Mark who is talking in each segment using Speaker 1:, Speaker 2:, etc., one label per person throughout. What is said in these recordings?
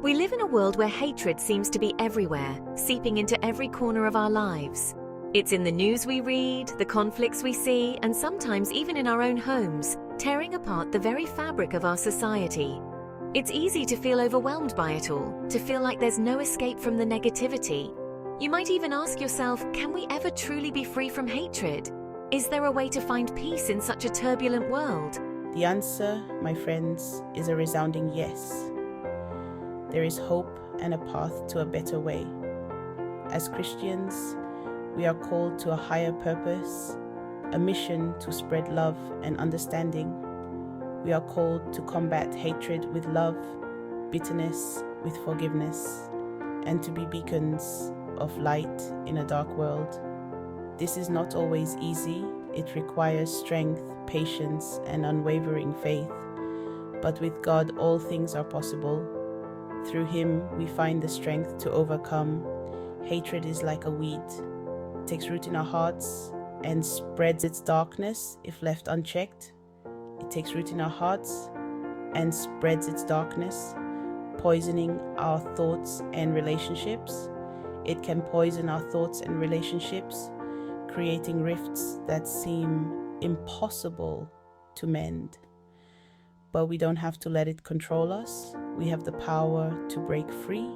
Speaker 1: We live in a world where hatred seems to be everywhere, seeping into every corner of our lives. It's in the news we read, the conflicts we see, and sometimes even in our own homes, tearing apart the very fabric of our society. It's easy to feel overwhelmed by it all, to feel like there's no escape from the negativity. You might even ask yourself, can we ever truly be free from hatred? Is there a way to find peace in such a turbulent world?
Speaker 2: The answer, my friends, is a resounding yes. There is hope and a path to a better way. As Christians, we are called to a higher purpose, a mission to spread love and understanding. We are called to combat hatred with love, bitterness with forgiveness, and to be beacons of light in a dark world. This is not always easy. It requires strength, patience, and unwavering faith. But with God, all things are possible. Through Him, we find the strength to overcome. Hatred is like a weed. It takes root in our hearts and spreads its darkness if left unchecked. It takes root in our hearts and spreads its darkness, poisoning our thoughts and relationships. It can poison our thoughts and relationships, creating rifts that seem impossible to mend. But we don't have to let it control us. We have the power to break free.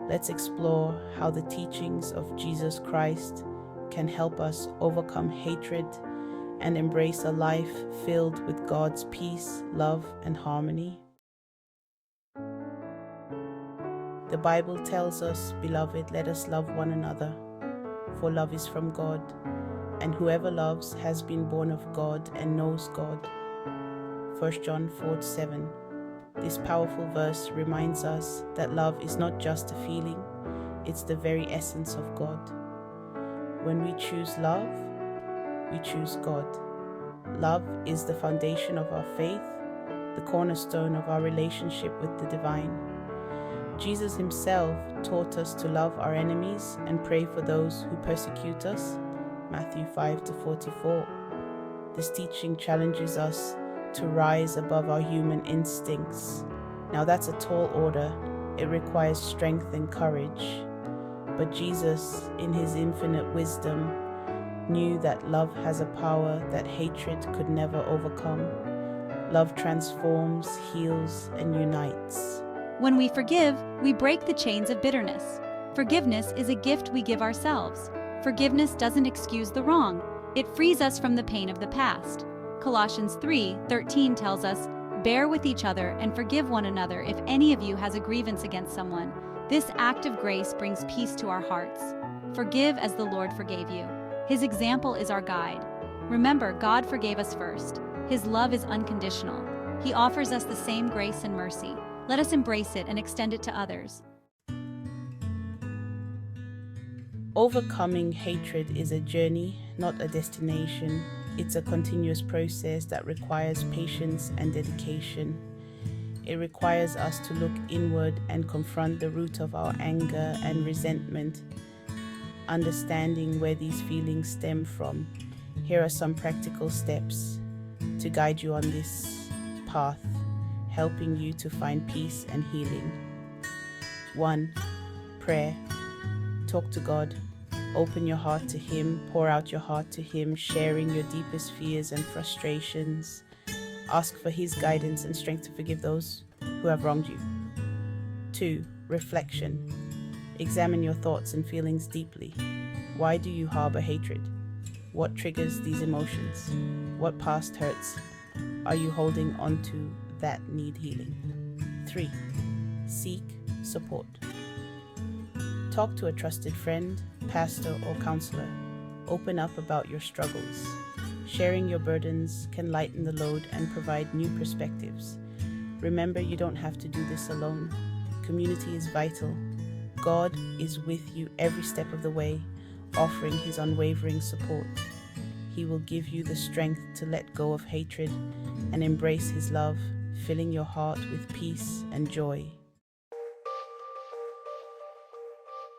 Speaker 2: Let's explore how the teachings of Jesus Christ can help us overcome hatred and embrace a life filled with God's peace, love, and harmony. The Bible tells us, beloved, let us love one another, for love is from God, and whoever loves has been born of God and knows God. 1 John 4:7. This powerful verse reminds us that love is not just a feeling, it's the very essence of God. When we choose love, we choose God. Love is the foundation of our faith, the cornerstone of our relationship with the divine. Jesus himself taught us to love our enemies and pray for those who persecute us, Matthew 5-44. This teaching challenges us to rise above our human instincts. Now that's a tall order. It requires strength and courage. But Jesus, in his infinite wisdom, knew that love has a power that hatred could never overcome. Love transforms, heals, and unites.
Speaker 3: When we forgive, we break the chains of bitterness. Forgiveness is a gift we give ourselves. Forgiveness doesn't excuse the wrong. It frees us from the pain of the past. Colossians 3:13 tells us, "Bear with each other and forgive one another if any of you has a grievance against someone." This act of grace brings peace to our hearts. Forgive as the Lord forgave you. His example is our guide. Remember, God forgave us first. His love is unconditional. He offers us the same grace and mercy. Let us embrace it and extend it to others.
Speaker 2: Overcoming hatred is a journey, not a destination. It's a continuous process that requires patience and dedication. It requires us to look inward and confront the root of our anger and resentment, understanding where these feelings stem from. Here are some practical steps to guide you on this path, helping you to find peace and healing. 1. Prayer. Talk to God. Open your heart to Him, pour out your heart to Him, sharing your deepest fears and frustrations. Ask for His guidance and strength to forgive those who have wronged you. 2. Reflection. Examine your thoughts and feelings deeply. Why do you harbor hatred? What triggers these emotions? What past hurts are you holding onto that need healing? 3. Seek support. Talk to a trusted friend, pastor, or counselor. Open up about your struggles. Sharing your burdens can lighten the load and provide new perspectives. Remember, you don't have to do this alone. Community is vital. God is with you every step of the way, offering His unwavering support. He will give you the strength to let go of hatred and embrace His love, filling your heart with peace and joy.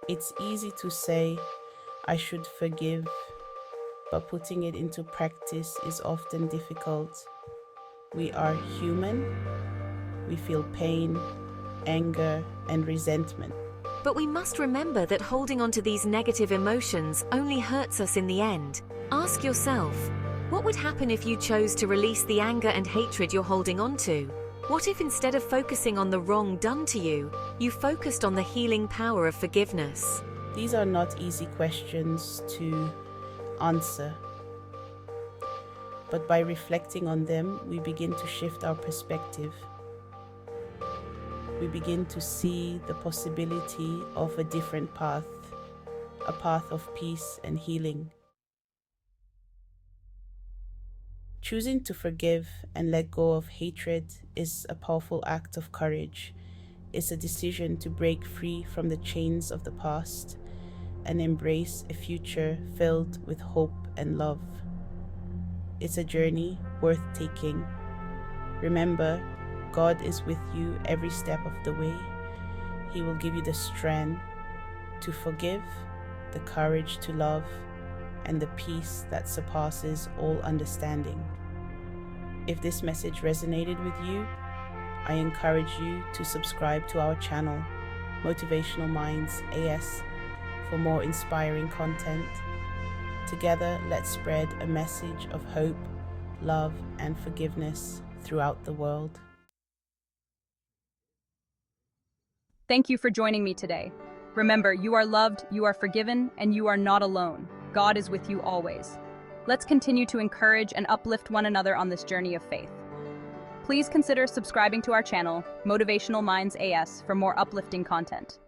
Speaker 2: It's easy to say, I should forgive, but putting it into practice is often difficult. We are human, we feel pain, anger, and resentment.
Speaker 1: But we must remember that holding on to these negative emotions only hurts us in the end. Ask yourself, what would happen if you chose to release the anger and hatred you're holding on to? What if instead of focusing on the wrong done to you, you focused on the healing power of forgiveness?
Speaker 2: These are not easy questions to answer, but by reflecting on them, we begin to shift our perspective. We begin to see the possibility of a different path, a path of peace and healing. Choosing to forgive and let go of hatred is a powerful act of courage. It's a decision to break free from the chains of the past and embrace a future filled with hope and love. It's a journey worth taking. Remember, God is with you every step of the way. He will give you the strength to forgive, the courage to love, and the peace that surpasses all understanding. If this message resonated with you, I encourage you to subscribe to our channel, Motivational Minds AS, for more inspiring content. Together, let's spread a message of hope, love, and forgiveness throughout the world.
Speaker 4: Thank you for joining me today. Remember, you are loved, you are forgiven, and you are not alone. God is with you always. Let's continue to encourage and uplift one another on this journey of faith. Please consider subscribing to our channel, Motivational Minds AS, for more uplifting content.